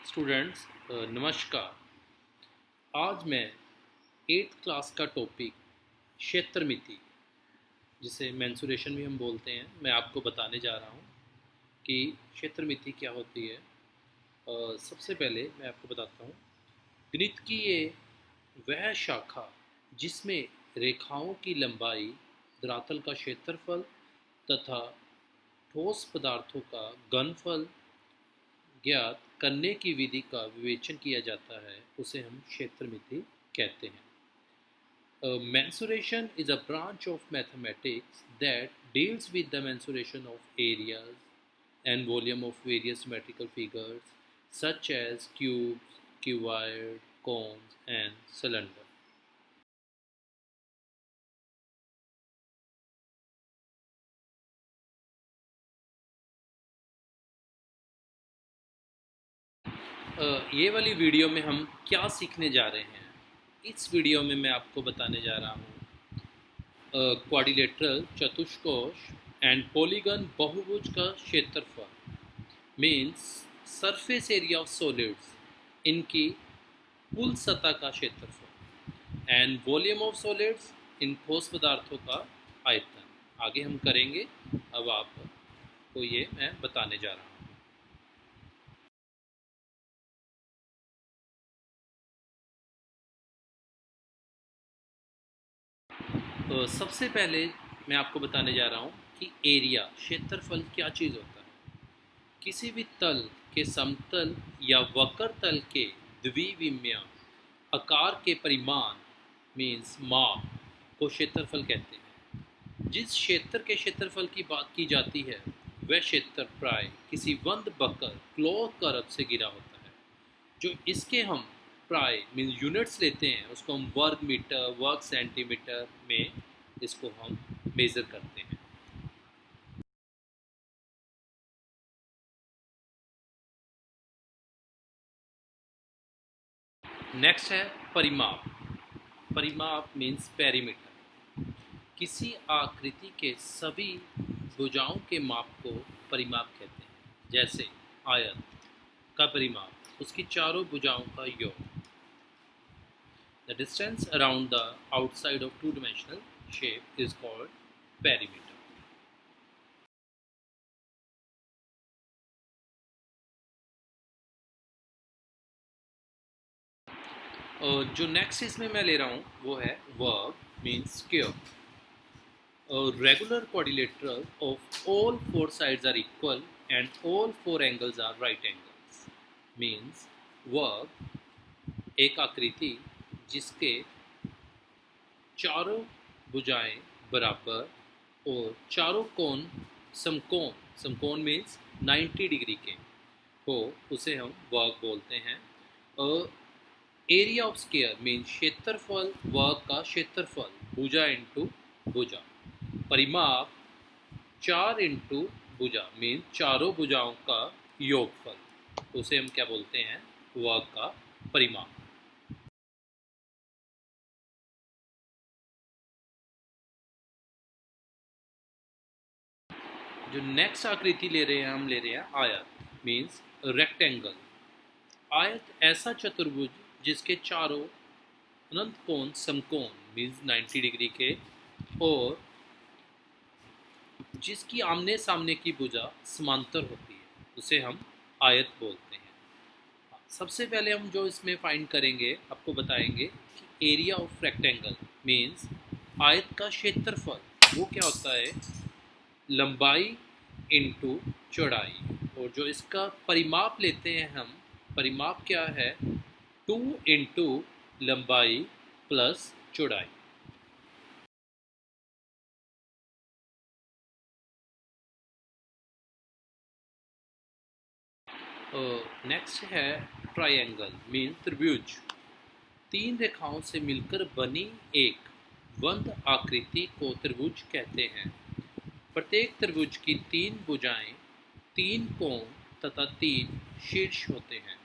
Students, नमस्कार। आज मैं 8th क्लास का टॉपिक क्षेत्रमिति, जिसे मेंसुरेशन भी हम बोलते हैं, मैं आपको बताने जा रहा हूँ कि क्षेत्रमिति क्या होती है। सबसे पहले मैं आपको बताता हूँ, गणित की ये वह शाखा जिसमें रेखाओं की लंबाई, धरातल का क्षेत्रफल तथा ठोस पदार्थों का घनफल ज्ञात करने की विधि का विवेचन किया जाता है, उसे हम क्षेत्रमिति कहते हैं। Mensuration is a branch of mathematics that deals with the mensuration of areas and volume of various symmetrical figures such as cubes, cuboid, cones and cylinder. ये वाली वीडियो में हम क्या सीखने जा रहे हैं? इस वीडियो में मैं आपको बताने जा रहा हूँ क्वाड्रिलेटरल चतुष्कोश एंड पॉलीगन बहुभुज का क्षेत्रफल means surface area of solids, इनकी कुल सतह का क्षेत्रफल एंड वॉल्यूम ऑफ सॉलिड्स, इन ठोस पदार्थों का आयतन। आगे हम करेंगे, अब आपको ये मैं बताने जा रहा हूँ। तो सबसे पहले मैं आपको बताने जा रहा हूँ कि एरिया, क्षेत्रफल क्या चीज़ होता है। किसी भी तल के समतल या वक्र तल के द्विविमीय आकार के परिमाण मीन्स माप को क्षेत्रफल कहते हैं। जिस क्षेत्र के क्षेत्रफल की बात की जाती है वह क्षेत्र प्राय किसी बंद बकर क्लॉथ कर्व से घिरा होता है। जो इसके हम प्राय मीन्स यूनिट्स लेते हैं, उसको हम वर्ग मीटर, वर्ग सेंटीमीटर में इसको हम मेज़र करते हैं। नेक्स्ट है परिमाप। परिमाप मीन्स पेरीमीटर। किसी आकृति के सभी भुजाओं के माप को परिमाप कहते हैं। जैसे आयत का परिमाप उसकी चारों भुजाओं का योग। The distance around the outside of two dimensional shape is called perimeter. और जो नेक्स्ट इसमें मैं ले रहा हूँ वो है वर्ग means square. Regular quadrilateral of all four sides are equal and all four angles are right angles means वर्ग एक आकृति जिसके चारों भुजाएं बराबर और चारों कोण समकोण, समकोण मीन्स 90 डिग्री के हो, उसे हम वर्ग बोलते हैं। और एरिया ऑफ स्क्वायर मीन्स क्षेत्रफल, वर्ग का क्षेत्रफल, भुजा इंटू भुजा। परिमाप 4 इंटू भुजा मीन चारों भुजाओं का योगफल, उसे हम क्या बोलते हैं? वर्ग का परिमाप। जो नेक्स्ट आकृति ले रहे हैं, हम ले रहे हैं आयत मीन्स रेक्टेंगल। आयत ऐसा चतुर्भुज जिसके चारों अनंत कोण समकोण मीन्स 90 डिग्री के और जिसकी आमने सामने की भुजा समांतर होती है, उसे हम आयत बोलते हैं। सबसे पहले हम जो इसमें फाइंड करेंगे, आपको बताएंगे कि एरिया ऑफ रेक्टेंगल मीन्स आयत का क्षेत्रफल वो क्या होता है? लंबाई इंटू चौड़ाई। और जो इसका परिमाप लेते हैं हम, परिमाप क्या है? 2 इंटू लंबाई प्लस चौड़ाई। नेक्स्ट है ट्रायंगल मीन त्रिभुज। तीन रेखाओं से मिलकर बनी एक बंद आकृति को त्रिभुज कहते हैं। प्रत्येक त्रिभुज की तीन भुजाएं, तीन कोण तथा तीन शीर्ष होते हैं।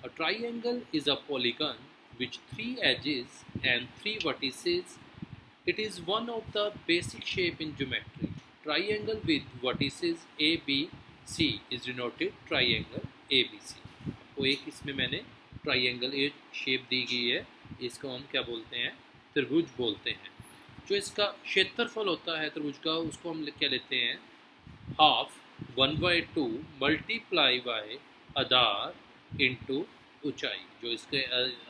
A triangle is a polygon with three edges and three vertices. It is one of the basic shape in geometry. Triangle with vertices A, B, C is denoted triangle ABC. आपको वो एक इसमें मैंने ट्राइंगल ये shape दी गई है, इसको हम क्या बोलते हैं, त्रिभुज बोलते हैं। जो इसका क्षेत्रफल होता है त्रिभुज का, उसको हम क्या लेते हैं, half 1/2 multiply by Aadhaar into ऊंचाई। जो इसके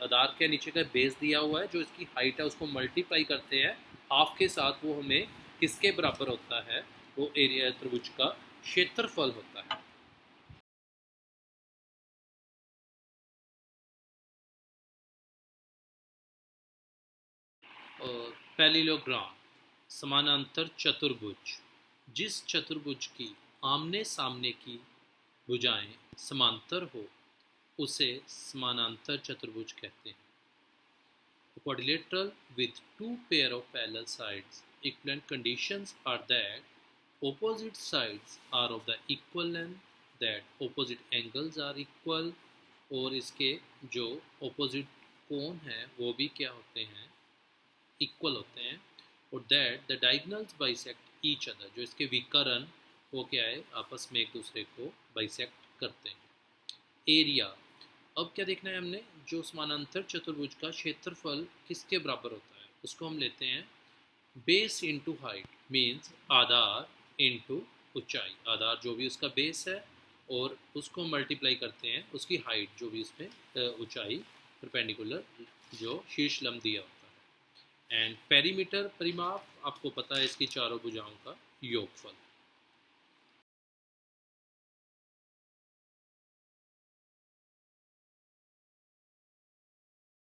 आधार के नीचे का बेस दिया हुआ है, जो इसकी हाइट है उसको मल्टीप्लाई करते हैं हाफ के साथ, वो हमें किसके बराबर होता है, वो एरिया त्रिभुज का क्षेत्रफल होता है। पैरेललोग्राम समानांतर चतुर्भुज, जिस चतुर्भुज की आमने सामने की भुजाएं समांतर हो उसे समानांतर चतुर्भुज कहते हैं। Quadrilateral with two pair of parallel sides, equivalent conditions are that opposite sides are of the equal length, that opposite angles are equal, और इसके जो opposite कोण हैं वो भी क्या होते हैं, इक्वल होते हैं, और that the diagonals bisect each other, जो इसके विकर्ण वो क्या है, आपस में एक दूसरे को बाइसेक्ट करते हैं। एरिया, अब क्या देखना है हमने, जो समानांतर चतुर्भुज का क्षेत्रफल किसके बराबर होता है, उसको हम लेते हैं बेस इंटू हाइट, मीन्स आधार इंटू ऊंचाई। आधार जो भी उसका बेस है और उसको मल्टीप्लाई करते हैं उसकी हाइट, जो भी इसमें ऊंचाई परपेंडिकुलर जो शीर्ष लंब दिया होता है। एंड पेरीमीटर, परिमाप आपको पता है इसकी चारों भुजाओं का योगफल।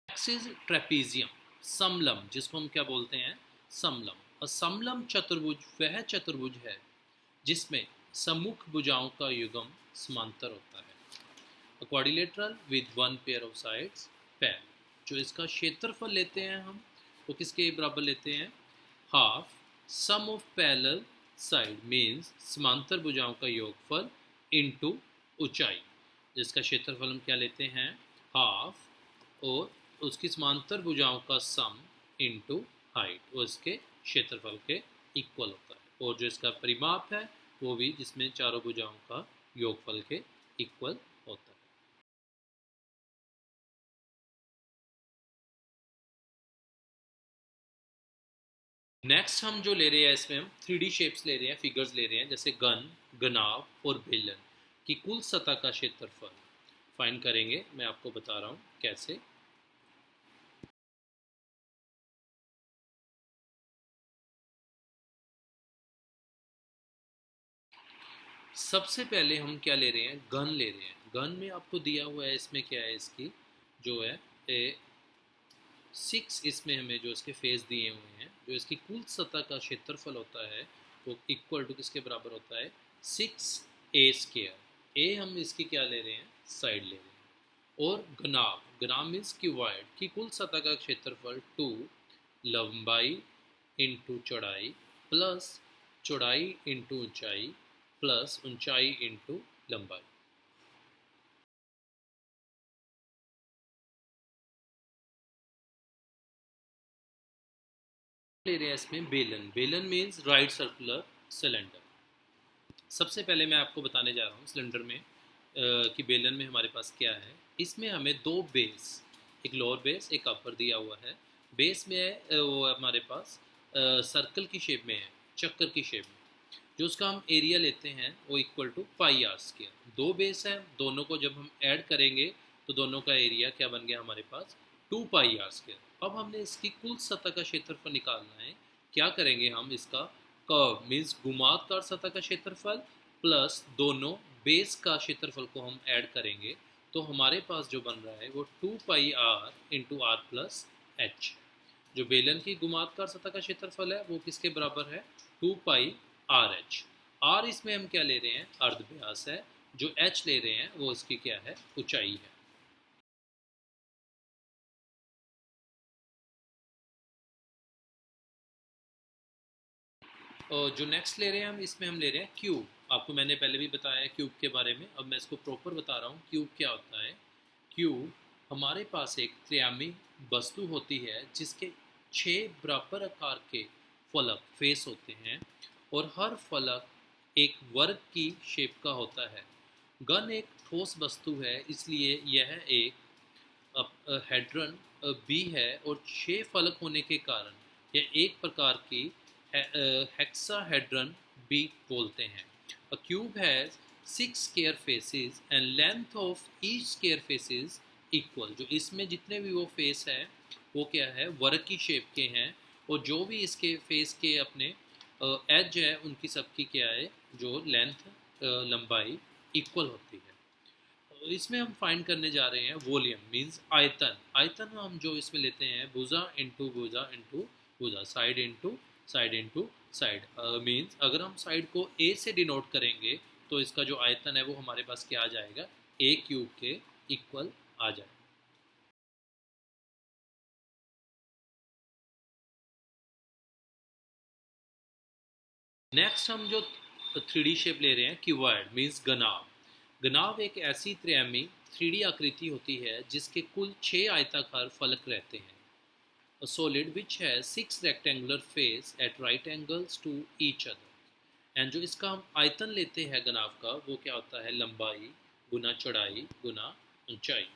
एक्सिस ट्रेपीजियम, समलंब, जिसको हम क्या बोलते हैं, समलंब। समलंब चतुर्भुज वह चतुर्भुज है जिसमें सम्मुख भुजाओं का युग्म समांतर होता है। Quadrilateral with one pair of sides पैर, जो इसका क्षेत्रफल लेते हैं हम वो किसके बराबर लेते हैं, half sum of parallel side, means समांतर भुजाओं का योगफल इनटू ऊंचाई, जिसका क्षेत्रफल हम क्या लेते हैं, हाफ, और उसकी समांतर भुजाओं का सम इनटू हाइट, वो इसके क्षेत्रफल के इक्वल होता है। और जो इसका परिमाप है वो भी जिसमें चारों भुजाओं का योगफल के इक्वल होता है। नेक्स्ट हम जो ले रहे हैं, इसमें हम 3D शेप्स ले रहे हैं, फिगर्स ले रहे हैं, जैसे गन, गनाव और बेलन की कुल सतह का क्षेत्रफल फाइंड करेंगे। मैं आपको बता रहा हूँ कैसे। सबसे पहले हम क्या ले रहे हैं, गन ले रहे हैं। गन में आपको दिया हुआ है, इसमें क्या है, इसकी जो है 6, इसमें हमें जो इसके फेस दिए हुए हैं, जो इसकी कुल सतह का क्षेत्रफल होता है वो इक्वल टू किसके बराबर होता है, 6a²। ए हम इसकी क्या ले रहे हैं, साइड ले रहे हैं। और घनाभ, घनाभ मीन्स क्यूबॉइड की कुल सतह का क्षेत्रफल 2 लंबाई इंटू चौड़ाई प्लस चौड़ाई इंटू ऊंचाई प्लस ऊंचाई इंटू लंबाई। ले रहे हैं इसमें बेलन। बेलन मीन्स राइट सर्कुलर सिलेंडर। सबसे पहले मैं आपको बताने जा रहा हूँ सिलेंडर में कि बेलन में हमारे पास क्या है। इसमें हमें दो बेस, एक लोअर बेस एक अपर दिया हुआ है। बेस में है वो हमारे पास सर्कल की शेप में है, चक्कर की शेप में। जो उसका हम एरिया लेते हैं वो इक्वल टू πr²। दो बेस हैं, दोनों को जब हम ऐड करेंगे तो दोनों का एरिया क्या बन गया हमारे पास, 2πr²। अब हमने इसकी कुल सतह का क्षेत्रफल निकालना है। क्या करेंगे हम, इसका कर्व मीन्स घुमावदार सतह का क्षेत्रफल प्लस दोनों बेस का क्षेत्रफल को हम ऐड करेंगे तो हमारे पास जो बन रहा है वो 2πr × r+h। जो बेलन की घुमावदार सतह का क्षेत्रफल है वो किसके बराबर है, 2πrh। r इसमें हम क्या ले रहे हैं, अर्धव्यास है। जो h ले रहे हैं वो इसकी क्या है, ऊंचाई है। और जो नेक्स्ट ले रहे हैं हम, इसमें हम ले रहे हैं क्यूब। आपको मैंने पहले भी बताया क्यूब के बारे में, अब मैं इसको प्रॉपर बता रहा हूँ क्यूब क्या होता है। क्यूब हमारे पास एक त्रियामी वस्तु होती है जिसके 6 बराबर आकार के फलक फेस होते हैं और हर फलक एक वर्ग की शेप का होता है। घन एक ठोस वस्तु है, इसलिए यह एक हेड्रन बी है और 6 फलक होने के कारण यह एक प्रकार की हेक्साहेड्रन बी बोलते हैं। अ cube has 6 square faces and length of each square faces equal. जो इसमें जितने भी वो फेस हैं वो क्या है, वर्ग की शेप के हैं, और जो भी इसके फेस के अपने एज है उनकी सबकी क्या है, जो लेंथ लंबाई इक्वल होती है। इसमें हम फाइंड करने जा रहे हैं वॉल्यूम, मींस आयतन। आयतन हम जो इसमें लेते हैं भुजा इंटू भुजा इंटू भुजा, side into side into side. Means अगर हम साइड को ए से डिनोट करेंगे तो इसका जो आयतन है वो हमारे पास क्या आ जाएगा, ए क्यूब के इक्वल आ जाएगा। नेक्स्ट हम जो 3D शेप ले रहे हैं क्यूबॉइड, मींस घनाभ। घनाभ एक ऐसी त्रिआयामी 3D आकृति होती है जिसके कुल 6 आयताकार फलक रहते हैं। A solid which has 6 rectangular face at right angles to each other. And जो इसका हम आयतन लेते हैं घनाभ का, वो क्या होता है, लंबाई गुना चौड़ाई गुना ऊंचाई।